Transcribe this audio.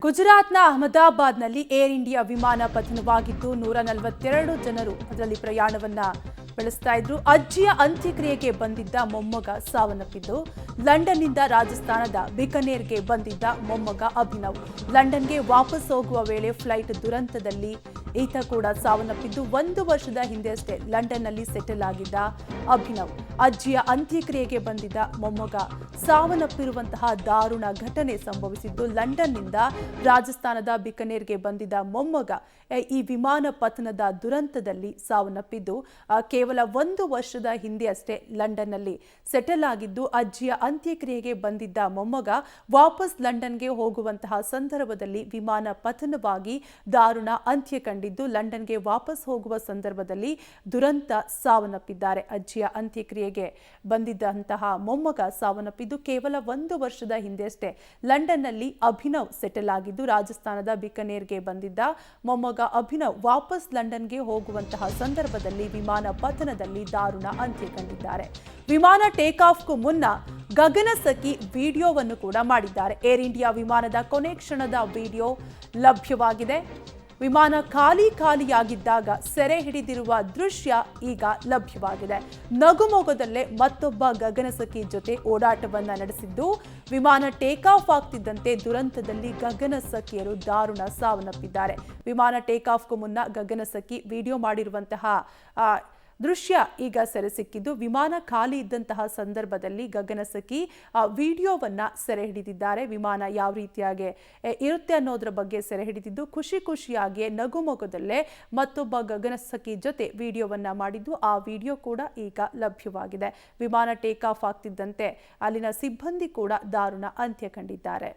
ಗುಜರಾತ್ನ ಅಹಮದಾಬಾದ್ನಲ್ಲಿ air India ವಿಮಾನ ಪತನವಾಗಿದ್ದು 142 ಜನರು ಅದರಲ್ಲಿ ಪ್ರಯಾಣವನ್ನ ಬೆಳೆಸ್ತಾ ಇದ್ರು. ಅಜ್ಜಿಯ ಅಂತ್ಯಕ್ರಿಯೆಗೆ ಬಂದಿದ್ದ ಮೊಮ್ಮಗ ಸಾವನ್ನಪ್ಪಿದ್ದು, ಲಂಡನ್ನಿಂದ ರಾಜಸ್ಥಾನದ ಬಿಕನೇರ್ಗೆ ಬಂದಿದ್ದ ಮೊಮ್ಮಗ ಅಭಿನವ್ ಲಂಡನ್ಗೆ ವಾಪಸ್ ಹೋಗುವ ವೇಳೆ ಫ್ಲೈಟ್ ದುರಂತದಲ್ಲಿ ಈತ ಕೂಡ ಸಾವನ್ನಪ್ಪಿದ್ದು, 1 ವರ್ಷದ ಹಿಂದೆಯಷ್ಟೇ ಲಂಡನ್ನಲ್ಲಿ ಸೆಟಲ್ ಆಗಿದ್ದ ಅಭಿನವ್ ಅಜ್ಜಿಯ ಅಂತ್ಯಕ್ರಿಯೆಗೆ ಬಂದಿದ್ದ ಮೊಮ್ಮಗ ಸಾವನ್ನಪ್ಪಿರುವಂತಹ ದಾರುಣ ಘಟನೆ ಸಂಭವಿಸಿದ್ದು, ಲಂಡನ್ನಿಂದ ರಾಜಸ್ಥಾನದ ಬಿಕನೇರ್ಗೆ ಬಂದಿದ್ದ ಮೊಮ್ಮಗ ಈ ವಿಮಾನ ಪತನದ ದುರಂತದಲ್ಲಿ ಸಾವನ್ನಪ್ಪಿದ್ದು, ಕೇವಲ 1 ವರ್ಷದ ಹಿಂದೆಯಷ್ಟೇ ಲಂಡನ್ನಲ್ಲಿ ಸೆಟಲ್ ಆಗಿದ್ದು, ಅಜ್ಜಿಯ ಅಂತ್ಯಕ್ರಿಯೆಗೆ ಬಂದಿದ್ದ ಮೊಮ್ಮಗ ವಾಪಸ್ ಲಂಡನ್ಗೆ ಹೋಗುವಂತಹ ಸಂದರ್ಭದಲ್ಲಿ ವಿಮಾನ ಪತನವಾಗಿ ದಾರುಣ ಅಂತ್ಯ ಕಂಡಿದ್ದು, ಲಂಡನ್ಗೆ ವಾಪಸ್ ಹೋಗುವ ಸಂದರ್ಭದಲ್ಲಿ ದುರಂತ ಸಾವನ್ನಪ್ಪಿದ್ದಾರೆ. ಅಜ್ಜಿಯ ಅಂತ್ಯಕ್ರಿಯೆಗೆ ಬಂದಿದ್ದಂತಹ ಮೊಮ್ಮಗ ಸಾವನ್ನಪ್ಪಿದ್ದು, ಕೇವಲ 1 ವರ್ಷದ ಹಿಂದೆಯಷ್ಟೇ ಲಂಡನ್ನಲ್ಲಿ ಅಭಿನವ್ ಸೆಟಲ್ ಆಗಿದ್ದು, ರಾಜಸ್ಥಾನದ ಬಿಕನೇರ್ಗೆ ಬಂದಿದ್ದ ಮೊಮ್ಮಗ ಅಭಿನವ್ ವಾಪಸ್ ಲಂಡನ್ಗೆ ಹೋಗುವಂತಹ ಸಂದರ್ಭದಲ್ಲಿ ವಿಮಾನ ಪತನದಲ್ಲಿ ದಾರುಣ ಅಂತ್ಯ ಕಂಡಿದ್ದಾರೆ. ವಿಮಾನ ಟೇಕ್ ಆಫ್ಗೂ ಮುನ್ನ ಗಗನಸಖಿ ವಿಡಿಯೋವನ್ನು ಕೂಡ ಮಾಡಿದ್ದಾರೆ. ಏರ್ ಇಂಡಿಯಾ ವಿಮಾನದ ಕೊನೆ ಕ್ಷಣದ ವಿಡಿಯೋ ಲಭ್ಯವಾಗಿದೆ. ವಿಮಾನ ಖಾಲಿಯಾಗಿದ್ದಾಗ ಸೆರೆ ಹಿಡಿದಿರುವ ದೃಶ್ಯ ಈಗ ಲಭ್ಯವಾಗಿದೆ. ನಗುಮೊಗದಲ್ಲೇ ಮತ್ತೊಬ್ಬ ಗಗನಸಖಿ ಜೊತೆ ಓಡಾಟವನ್ನ ನಡೆಸಿದ್ದು, ವಿಮಾನ ಟೇಕ್ ಆಫ್ ಆಗ್ತಿದ್ದಂತೆ ದುರಂತದಲ್ಲಿ ಗಗನಸಖಿಯರು ದಾರುಣ ಸಾವನ್ನಪ್ಪಿದ್ದಾರೆ. ವಿಮಾನ ಟೇಕ್ ಆಫ್ಗೂ ಮುನ್ನ ಗಗನಸಖಿ ವಿಡಿಯೋ ಮಾಡಿರುವಂತಹ ದೃಶ್ಯ ಈಗ ಸೆರೆ ಸಿಕ್ಕಿದ್ದು, ವಿಮಾನ ಖಾಲಿ ಇದ್ದಂತಹ ಸಂದರ್ಭದಲ್ಲಿ ಗಗನಸಖಿ ವಿಡಿಯೋವನ್ನ ಸೆರೆ ಹಿಡಿದಿದ್ದಾರೆ. ವಿಮಾನ ಯಾವ ರೀತಿಯಾಗಿ ಇರುತ್ತೆ ಅನ್ನೋದ್ರ ಬಗ್ಗೆ ಸೆರೆ ಹಿಡಿದಿದ್ದು, ಖುಷಿಯಾಗಿ ನಗುಮೊಗದಲ್ಲೇ ಮತ್ತೊಬ್ಬ ಗಗನಸಖಿ ಜೊತೆ ವಿಡಿಯೋವನ್ನ ಮಾಡಿದ್ದು, ಆ ವಿಡಿಯೋ ಕೂಡ ಈಗ ಲಭ್ಯವಾಗಿದೆ. ವಿಮಾನ ಟೇಕ್ ಆಫ್ ಆಗ್ತಿದ್ದಂತೆ ಅಲ್ಲಿನ ಸಿಬ್ಬಂದಿ ಕೂಡ ದಾರುಣ ಅಂತ್ಯ ಕಂಡಿದ್ದಾರೆ.